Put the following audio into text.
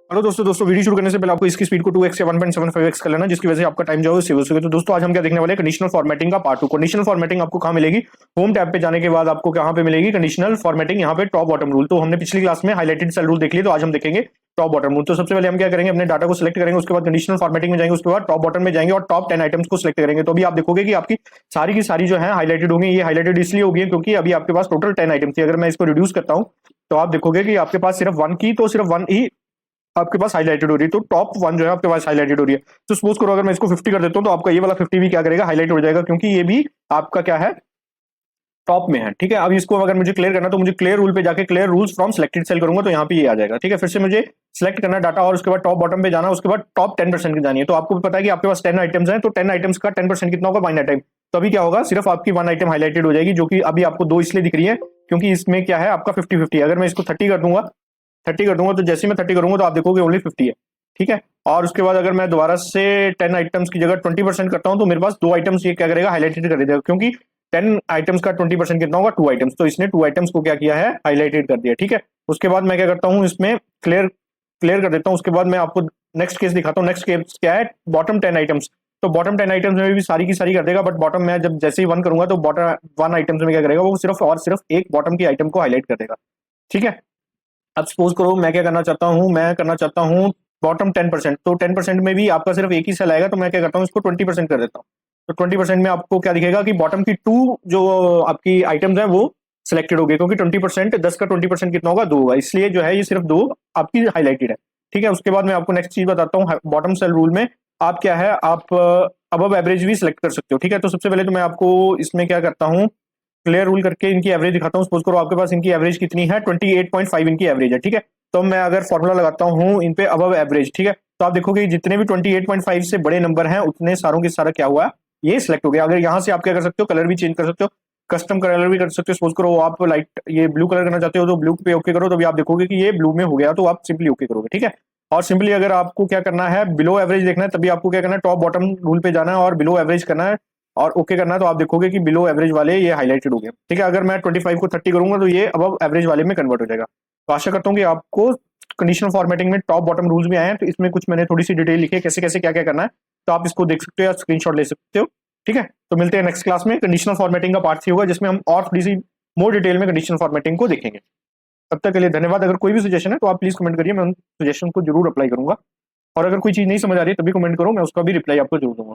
Hello दोस्तों video शुरू करने से पहले आपको इसकी स्पीड को 2x या 1.75x कर लेना, जिसकी वजह से आपका टाइम जो है सेव हो सके। तो दोस्तों आज हम क्या देखने वाले हैं, कंडीशनल फॉर्मेटिंग का पार्ट 2। कंडीशनल फॉर्मेटिंग आपको कहां मिलेगी, होम टैब पे जाने के बाद आपको कहां पे मिलेगी कंडीशनल फॉर्मेटिंग, यहाँ पे टॉप बॉटम रूल। तो हमने पिछली क्लास में हाईलाइटेड सेल रूल देख लिया, तो आज हम देखेंगे टॉप बॉटम रूल। तो सबसे पहले हम क्या करेंगे, अपने डाटा को सिलेक्ट करेंगे, उसके बाद कंडीशनल फॉर्मेटिंग में जाएंगे, उसके बाद टॉप बॉटम में जाएंगे और टॉप 10 आइटम्स को सिलेक्ट करेंगे। तो अभी आप देखोगे कि आपकी सारी की सारी जो है हाईलाइटेड होंगी। ये हाईलाइटेड इसलिए होगी क्योंकि अभी आपके पास टोटल 10 आइटम्स थी। अगर मैं इसको रिड्यूस करता हूं तो आप देखोगे कि आपके पास सिर्फ वन की, तो सिर्फ वन ही आपके पास हाईलाइटेड हो रही है। तो टॉप वन जो है आपके पास हाईलाइटेड हो रही है। तो सपोज करो अगर मैं इसको 50 कर देता हूं तो आपका ये वाला 50 भी क्या करेगा, हाईलाइट हो जाएगा, क्योंकि ये भी आपका क्या है, टॉप में है। ठीक है, अब इसको अगर मुझे क्लियर करना तो मुझे क्लियर रूल पे जाके clear rules from selected cell करूंगा, तो यहाँ पे ये आ जाएगा। ठीक है, फिर से मुझे सिलेक्ट करना डाटा और उसके बाद टॉप बॉटम पे जाना, उसके बाद टॉप 10% की जानी है। तो आपको भी पता है कि आपके पास 10 आइटम्स हैं, तो 10 आइटम्स का 10% कितना होगा, 1 आइटम। तो अभी क्या होगा, सिर्फ आपकी 1 आइटम हाईलाइटेड हो जाएगी, जो कि अभी आपको 2 इसलिए दिख रही है क्योंकि इसमें क्या है आपका 50-50। अगर मैं इसको 30 कर दूंगा तो जैसे ही मैं 30 करूंगा तो आप देखोगे ओनली 50 है। ठीक है, और उसके बाद अगर मैं दोबारा से 10 आइटम्स की जगह 20% करता हूं तो मेरे पास 2 आइटम्स ये क्या करेगा, हाईलाइटेड कर देगा, क्योंकि 10 आइटम्स का 20% कितना होगा, 2 आइटम्स। तो इसने 2 आइटम्स को क्या किया है, हाईलाइटेड कर दिया। ठीक है, उसके बाद मैं क्या करता हूँ, इसमें क्लियर क्लियर कर देता हूँ। उसके बाद मैं आपको नेक्स्ट केस दिखाता हूँ। नेक्स्ट केस क्या है, बॉटम 10 आइटम्स। तो बॉटम 10 आइटम्स में भी सारी की सारी कर देगा, बट बॉटम में जब जैसे ही 1 करूंगा तो बॉटम 1 आइटम्स में क्या करेगा, वो सिर्फ और सिर्फ एक बॉटम की आइटम को हाईलाइट कर देगा। ठीक है, अब सपोज करो मैं क्या करना चाहता हूँ, मैं करना चाहता हूँ बॉटम 10%। तो 10% में भी आपका सिर्फ एक ही सेल आएगा, तो मैं क्या करता हूँ, इसको 20% कर देता हूँ। तो 20% में आपको क्या दिखेगा कि बॉटम की 2 जो आपकी आइटम्स है वो सिलेक्टेड हो गई, क्योंकि 20% 10 का 20% कितना होगा, 2 होगा, इसलिए जो है ये सिर्फ 2 आपकी हाईलाइटेड है। ठीक है, उसके बाद मैं आपको नेक्स्ट चीज बताता हूँ। बॉटम सेल रूल में आप क्या है, आप अबव एवरेज भी सिलेक्ट कर सकते हो। ठीक है, तो सबसे पहले तो मैं आपको इसमें क्या करता हूँ, क्लियर रूल करके इनकी एवरेज दिखाता हूँ। सपोज करो आपके पास इनकी एवरेज कितनी है, 28.5 इनकी एवरेज है। ठीक है, तो मैं अगर फॉर्मूला लगाता हूँ इन पे अबव एवरेज, ठीक है, तो आप देखोगे जितने भी 28.5 से बड़े नंबर हैं उतने सारों के सारा क्या हुआ, ये सिलेक्ट हो गया। अगर यहाँ से आप क्या कर सकते हो, कलर भी चेंज कर सकते हो, कस्टम कलर भी कर सकते हो। सपोज करो आप लाइट ये ब्लू कलर करना चाहते हो तो ब्लू पे ओके करो, तो भी आप देखोगे कि ये ब्लू में हो गया, तो आप सिंपली ओके करोगे। ठीक है, और सिंपली अगर आपको क्या करना है, बिलो एवरेज देखना है, तभी आपको क्या करना है, टॉप बॉटम रूल पे जाना है और बिलो एवरेज करना है और ओके करना है। तो आप देखोगे कि बिलो एवरेज वाले ये हाईलाइटेड हो गए। ठीक है, अगर मैं 25 को 30 करूंगा तो ये अब एवरेज वाले में कन्वर्ट हो जाएगा। तो आशा करता हूँ कि आपको कंडीशनल फॉर्मेटिंग में टॉप बॉटम रूल्स भी आए हैं। तो इसमें कुछ मैंने थोड़ी सी डिटेल लिखी है, कैसे कैसे क्या क्या करना है, तो आप इसको देख सकते हो या स्क्रीनशॉट ले सकते हो। ठीक है, तो मिलते हैं नेक्स्ट क्लास में। कंडीशनल फॉर्मेटिंग का पार्ट 3 होगा, जिसमें हम और थोड़ी सी मोर डिटेल में कंडीशनल फॉर्मेटिंग को देखेंगे। तब तक के लिए धन्यवाद। अगर कोई भी सजेशन है तो आप प्लीज कमेंट करिए, मैं उन सजेशन को जरूर अप्लाई करूंगा। और अगर कोई चीज नहीं समझ आ रही है तभी कमेंट करो, मैं उसका भी रिप्लाई आपको जरूर दूंगा।